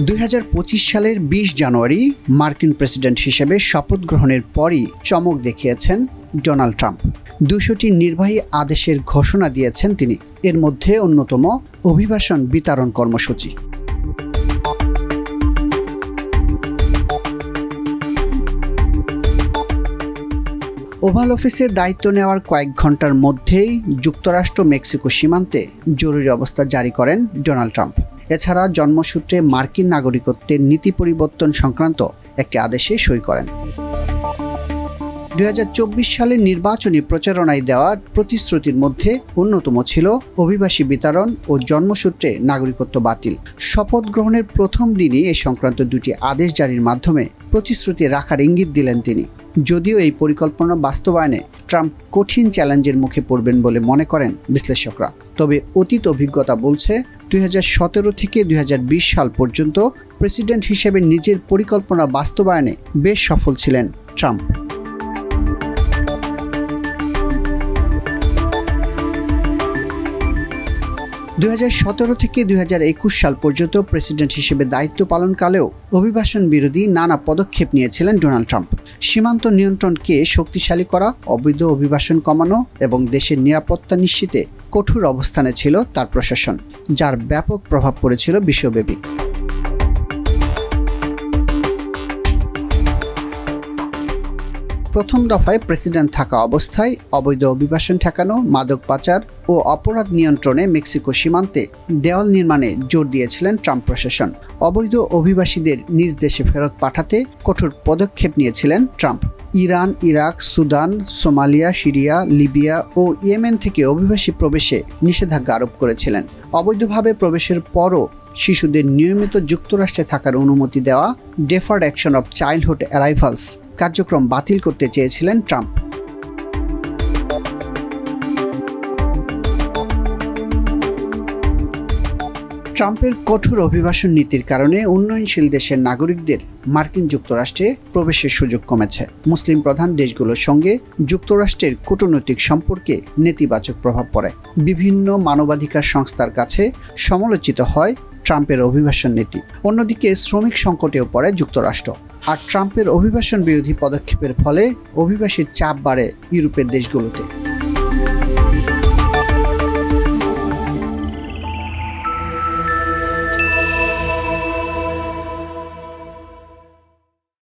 2025 সালের 20 জানুয়ারি মার্কিন প্রেসিডেন্ট হিসেবে শপথ গ্রহণের পরই চমক দেখিয়েছেন ডোনাল্ড ট্রাম্প। 200টি নির্বাহী আদেশের ঘোষণা দিয়েছেন তিনি। এর মধ্যে অন্যতম অভিবাসন বিতরণ কর্মসূচি। ওভাল অফিসে দায়িত্ব নেওয়ার কয়েক ঘন্টার মধ্যেই যুক্তরাষ্ট্র মেক্সিকো সীমান্তে জরুরি অবস্থা জারি করেন ডোনাল্ড ট্রাম্প। এছাড়া জন্মসূত্রে মার্কিন নাগরিকত্বের নীতি পরিবর্তন সংক্রান্ত একটি আদেশে সই করেন। 2024 সালের নির্বাচনী প্রচারণায় দেওয়া প্রতিশ্রুতির মধ্যে অন্যতম ছিল অভিবাসী বিতরণ ও জন্মসূত্রে নাগরিকত্ব বাতিল। শপথ গ্রহণের প্রথম দিনই এ সংক্রান্ত দুটি আদেশ জারির মাধ্যমে প্রতিশ্রুতি রাখার ইঙ্গিত দিলেন তিনি। যদিও এই পরিকল্পনা বাস্তবায়নে ট্রাম্প কঠিন চ্যালেঞ্জের মুখে পড়বেন বলে মনে করেন বিশ্লেষকরা। তবে অতীত অভিজ্ঞতা বলছে 2017 থেকে 2020 সাল পর্যন্ত প্রেসিডেন্ট হিসেবে নিজের পরিকল্পনা বাস্তবায়নে বেশ সফল ছিলেন ট্রাম্প। থেকে 2021 সাল পর্যন্ত প্রেসিডেন্ট হিসেবে দায়িত্ব পালনকালেও অভিবাসন বিরোধী নানা পদক্ষেপ নিয়েছিলেন ডোনাল্ড ট্রাম্প। সীমান্ত নিয়ন্ত্রণকে শক্তিশালী করা, অবৈধ অভিবাসন কমানো এবং দেশের নিরাপত্তা নিশ্চিতে কঠোর অবস্থানে ছিল তার প্রশাসন, যার ব্যাপক প্রভাব পড়েছিল বিশ্বব্যাপী। প্রথম দফায় প্রেসিডেন্ট থাকা অবস্থায় অবৈধ অভিবাসন ঠেকানো, মাদক পাচার ও অপরাধ নিয়ন্ত্রণে মেক্সিকো সীমান্তে দেওয়াল নির্মাণে জোর দিয়েছিলেন ট্রাম্প প্রশাসন। অবৈধ অভিবাসীদের নিজ দেশে ফেরত পাঠাতে কঠোর পদক্ষেপ নিয়েছিলেন Trump. Iran, Iraq, Sudan, Somalia, Syria, Libya ও ইয়েমেন থেকে অভিবাসী প্রবেশে নিষেধাজ্ঞা আরোপ করেছিলেন। অবৈধভাবে প্রবেশের পরও শিশুদের নিয়মিত যুক্তরাষ্ট্রে থাকার অনুমতি দেওয়া deferred action of childhood arrivals কার্যক্রম বাতিল করতে চেয়েছিলেন ট্রাম্প। ট্রাম্পের কঠোর অভিবাসন নীতির কারণে উন্নয়নশীল দেশের নাগরিকদের মার্কিন যুক্তরাষ্ট্রে প্রবেশের সুযোগ কমেছে। মুসলিম প্রধান দেশগুলোর সঙ্গে যুক্তরাষ্ট্রের কূটনৈতিক সম্পর্কে নেতিবাচক প্রভাব পড়ে। বিভিন্ন মানবাধিকার সংস্থার কাছে সমালোচিত হয় ট্রাম্পের অভিবাসন নীতি। অন্যদিকে শ্রমিক সংকটেও পড়ে যুক্তরাষ্ট্র। আর ট্রাম্পের অভিবাসন বিরোধী পদক্ষেপের ফলে অভিবাসীর চাপ বাড়ে ইউরোপের দেশগুলোতে।